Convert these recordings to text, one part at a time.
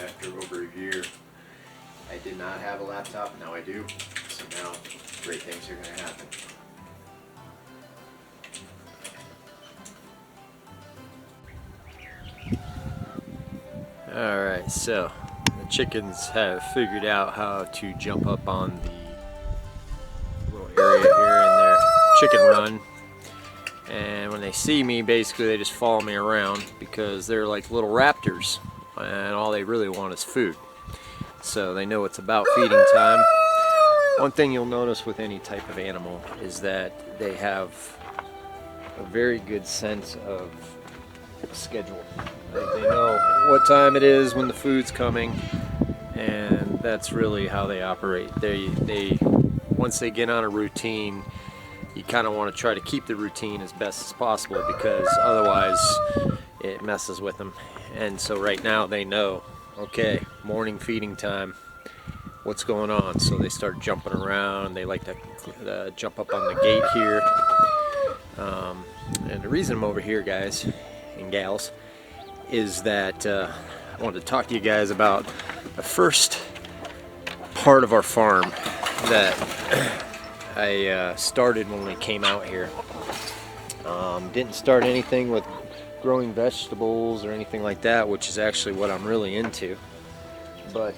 after over a year. I did not have a laptop, now I do. So now great things are going to happen. Alright, so the chickens have figured out how to jump up on the little area here in their chicken run. And when they see me, basically they just follow me around because they're like little raptors and all they really want is food. So they know it's about feeding time. One thing you'll notice with any type of animal is that they have a very good sense of schedule. They know what time it is when the food's coming, and that's really how they operate. They once they get on a routine, you kind of want to try to keep the routine as best as possible because otherwise it messes with them. And so right now they know, okay, morning feeding time, what's going on? So they start jumping around. They like to jump up on the gate here. And the reason I'm over here, guys and gals, is that I wanted to talk to you guys about the first part of our farm that I started when we came out here. Didn't start anything with growing vegetables or anything like that, which is actually what I'm really into. But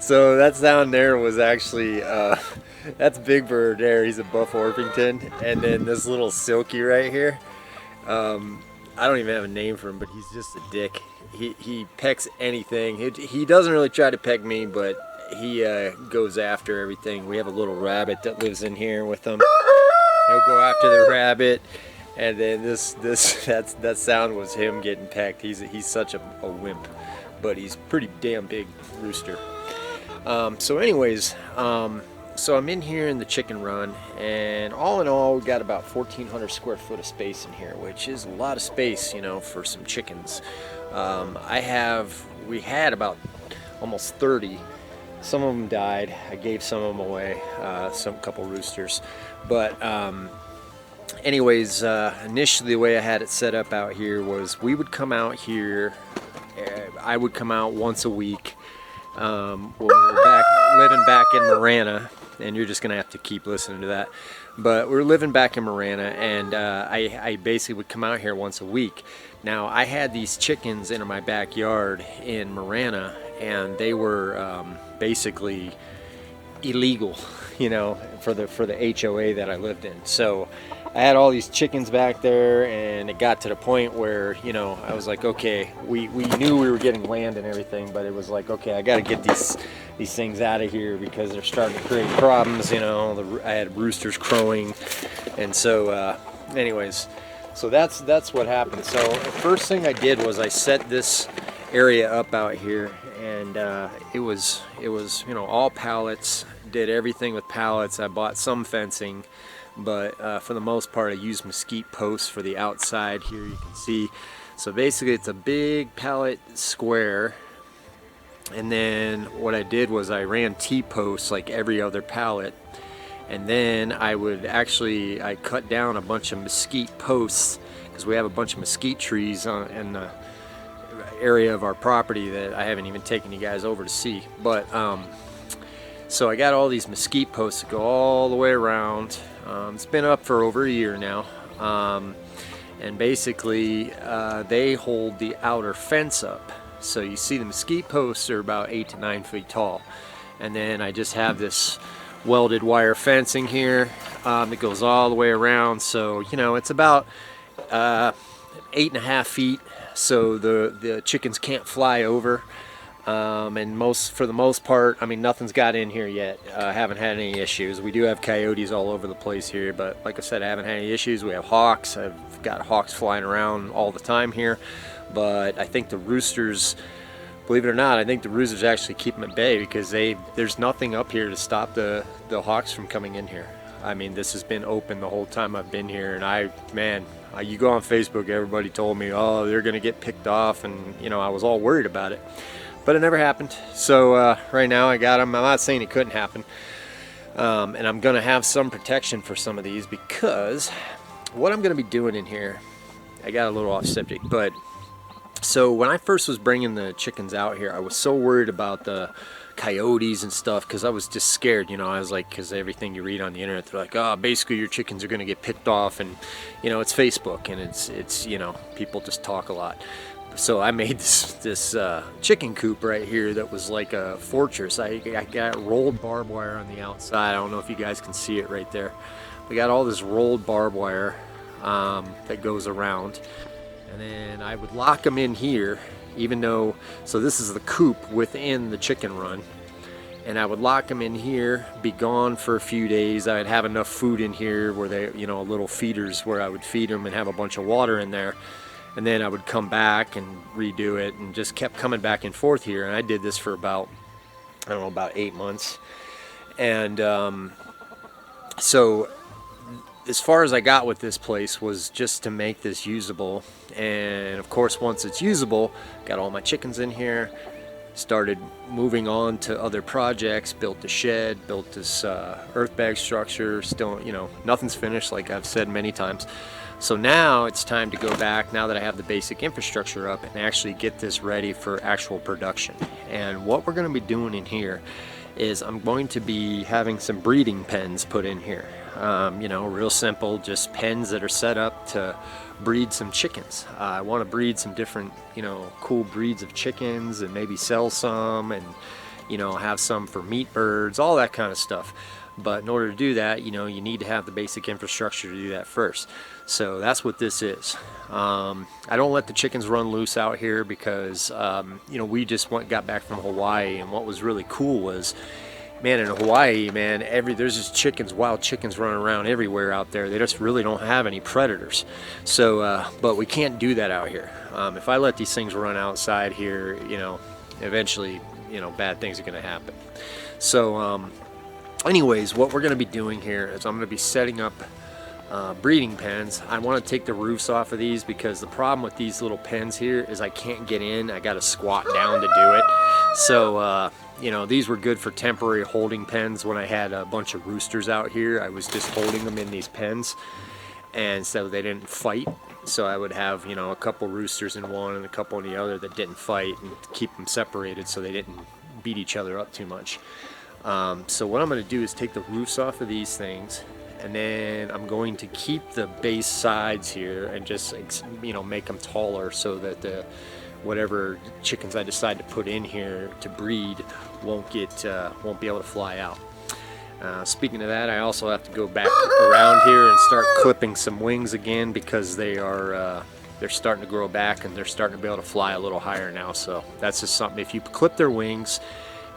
so that sound there was actually that's Big Bird there. He's a Buff Orpington, and then this little Silky right here. I don't even have a name for him, but he's just a dick. He pecks anything. He doesn't really try to peck me, but he goes after everything. We have a little rabbit that lives in here with him. He'll go after the rabbit, and then that sound was him getting pecked. He's such a wimp, but he's pretty damn big rooster. So anyways, so I'm in here in the chicken run, and all in all, we got about 1,400 square foot of space in here, which is a lot of space, you know, for some chickens. We had about almost 30. Some of them died. I gave some of them away, couple roosters. But anyways, initially the way I had it set up out here was we would come out here. I would come out once a week. We're living back in Marana, and you're just gonna have to keep listening to that. But we're living back in Marana, and I basically would come out here once a week. Now I had these chickens in my backyard in Marana, and they were basically illegal, you know, for the HOA that I lived in. So I had all these chickens back there, and it got to the point where, you know, I was like, okay, we knew we were getting land and everything, but it was like, okay, I got to get these things out of here because they're starting to create problems, you know. I had roosters crowing, and so anyways, so that's what happened. So the first thing I did was I set this area up out here, and it was you know, all pallets. Did everything with pallets. I bought some fencing, but for the most part I used mesquite posts for the outside here, you can see. So basically it's a big pallet square, and then what I did was I ran T-posts like every other pallet, and then I cut down a bunch of mesquite posts because we have a bunch of mesquite trees in the area of our property that I haven't even taken you guys over to see. But so I got all these mesquite posts that go all the way around. It's been up for over a year now, and basically they hold the outer fence up. So you see the mesquite posts are about 8 to 9 feet tall, and then I just have this welded wire fencing here that goes all the way around. So you know, it's about 8.5 feet, so the chickens can't fly over. And for the most part, I mean, nothing's got in here yet. I haven't had any issues. We do have coyotes all over the place here, but like I said, I haven't had any issues. We have hawks. I've got hawks flying around all the time here, but I think the roosters, believe it or not, I think the roosters actually keep them at bay because there's nothing up here to stop the hawks from coming in here. I mean, this has been open the whole time I've been here, and you go on Facebook, everybody told me, oh, they're gonna get picked off, and you know, I was all worried about it. But it never happened. So right now I got them. I'm not saying it couldn't happen. And I'm going to have some protection for some of these because what I'm going to be doing in here, I got a little off subject, but So when I first was bringing the chickens out here, I was so worried about the coyotes and stuff, because I was just scared, you know. I was like, because everything you read on the internet, they're like, oh, basically your chickens are going to get picked off, and you know, it's Facebook, and it's you know, people just talk a lot. So I made this chicken coop right here that was like a fortress. I got rolled barbed wire on the outside. I don't know if you guys can see it right there. We got all this rolled barbed wire that goes around, and then I would lock them in here, even though, so this is the coop within the chicken run, and I would lock them in here, be gone for a few days. I'd have enough food in here where they, you know, little feeders where I would feed them and have a bunch of water in there, and then I would come back and redo it, and just kept coming back and forth here. And I did this for about, I don't know, about 8 months. And so as far as I got with this place was just to make this usable. And of course, once it's usable, got all my chickens in here, started moving on to other projects, built the shed, built this earth bag structure. Still, you know, nothing's finished, like I've said many times. So now it's time to go back, now that I have the basic infrastructure up, and actually get this ready for actual production. And what we're going to be doing in here is I'm going to be having some breeding pens put in here. You know, real simple, just pens that are set up to breed some chickens. I want to breed some different, you know, cool breeds of chickens, and maybe sell some, and you know, have some for meat birds, all that kind of stuff. But in order to do that, you know, you need to have the basic infrastructure to do that first. So that's what this is. I don't let the chickens run loose out here because, you know, we just got back from Hawaii, and what was really cool was, man, in Hawaii, man, there's just chickens, wild chickens running around everywhere out there. They just really don't have any predators. So, but we can't do that out here. If I let these things run outside here, you know, eventually, you know, bad things are going to happen. So, anyways, what we're going to be doing here is I'm going to be setting up breeding pens. I want to take the roofs off of these because the problem with these little pens here is I can't get in. I got to squat down to do it. So, you know, these were good for temporary holding pens when I had a bunch of roosters out here. I was just holding them in these pens, and so they didn't fight. So I would have, you know, a couple roosters in one and a couple in the other that didn't fight, and keep them separated so they didn't beat each other up too much. So what I'm going to do is take the roofs off of these things, and then I'm going to keep the base sides here and just, you know, make them taller so that the whatever chickens I decide to put in here to breed won't be able to fly out. Speaking of that, I also have to go back around here and start clipping some wings again, because they're starting to grow back and they're starting to be able to fly a little higher now. So that's just something. If you clip their wings,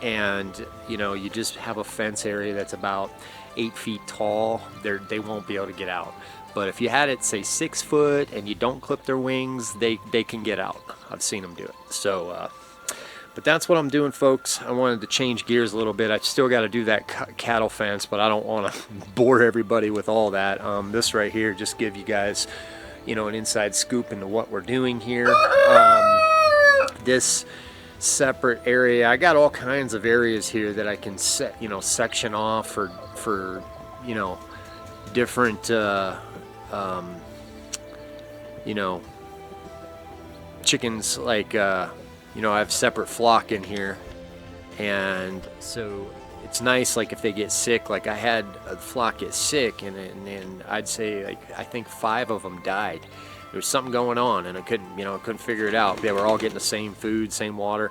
and you know, you just have a fence area that's about 8 feet tall, they won't be able to get out. But if you had it, say 6 foot, and you don't clip their wings, they can get out. I've seen them do it. So, but that's what I'm doing, folks. I wanted to change gears a little bit. I've still got to do that cattle fence, but I don't want to bore everybody with all that. This right here, just give you guys, you know, an inside scoop into what we're doing here. This separate area, I got all kinds of areas here that I can set, you know, section off for you know, different you know, chickens. Like you know, I have separate flock in here, and so it's nice, like if they get sick, like I had a flock get sick, and I'd say, like, I think 5 of them died. There was something going on, and I couldn't figure it out. They were all getting the same food, same water,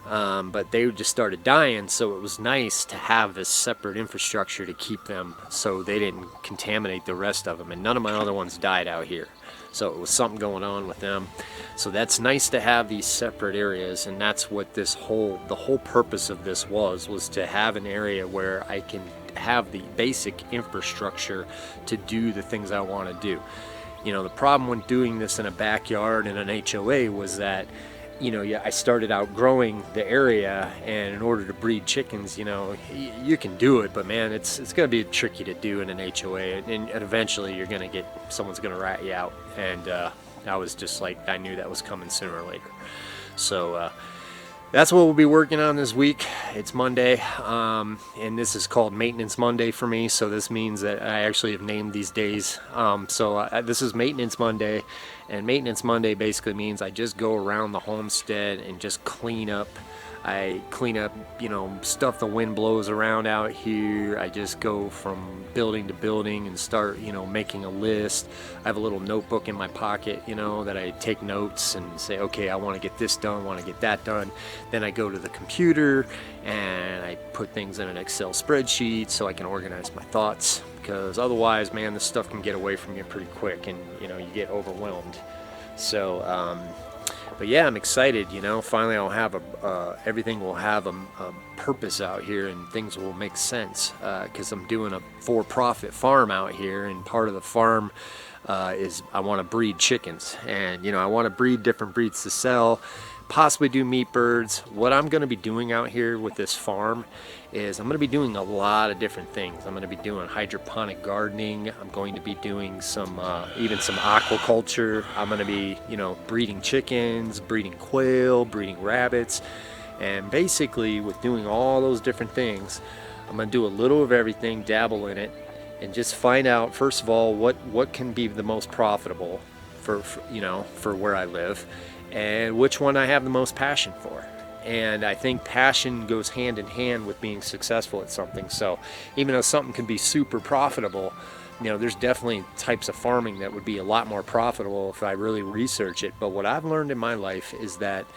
but they just started dying. So it was nice to have this separate infrastructure to keep them so they didn't contaminate the rest of them. And none of my other ones died out here, so it was something going on with them. So that's nice to have these separate areas, and that's what the whole purpose of this was to have an area where I can have the basic infrastructure to do the things I want to do. You know, the problem when doing this in a backyard in an HOA was that, you know, I started outgrowing the area, and in order to breed chickens, you know, you can do it, but man, it's going to be tricky to do in an HOA, and eventually you're going to someone's going to rat you out, and I was just like, I knew that was coming sooner or later. So that's what we'll be working on this week. It's Monday, and this is called Maintenance Monday for me, so this means that I actually have named these days. This is Maintenance Monday, and Maintenance Monday basically means I just go around the homestead and just clean up. I clean up, stuff the wind blows around out here. I just go from building to building and start, making a list. I have a little notebook in my pocket, that I take notes and say, okay, I want to get this done, want to get that done. Then I go to the computer and I put things in an Excel spreadsheet so I can organize my thoughts, because otherwise, man, this stuff can get away from you pretty quick, and you get overwhelmed. But yeah, I'm excited. Finally I'll have everything will have a purpose out here, and things will make sense, because I'm doing a for-profit farm out here, and part of the farm is I want to breed chickens, and I want to breed different breeds to sell, possibly do meat birds. What I'm going to be doing out here with this farm is I'm going to be doing a lot of different things. I'm going to be doing hydroponic gardening. I'm going to be doing even some aquaculture. I'm going to be, breeding chickens, breeding quail, breeding rabbits. And basically with doing all those different things, I'm going to do a little of everything, dabble in it, and just find out, first of all, what can be the most profitable for where I live, and which one I have the most passion for. And I think passion goes hand in hand with being successful at something. So even though something can be super profitable, there's definitely types of farming that would be a lot more profitable if I really research it. But what I've learned in my life is that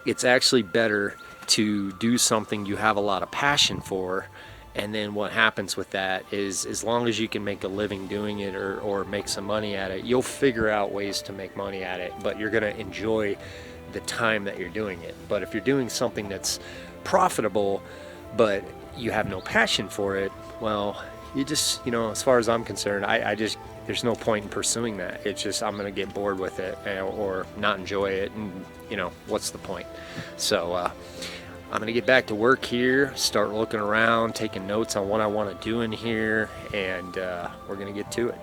it's actually better to do something you have a lot of passion for. And then what happens with that is, as long as you can make a living doing it, or make some money at it, you'll figure out ways to make money at it, but you're going to enjoy the time that you're doing it. But if you're doing something that's profitable but you have no passion for it, well, you just, as far as I'm concerned, there's no point in pursuing that. It's just, I'm going to get bored with it, or not enjoy it, and what's the point? So I'm going to get back to work here, start looking around, taking notes on what I want to do in here, and we're going to get to it.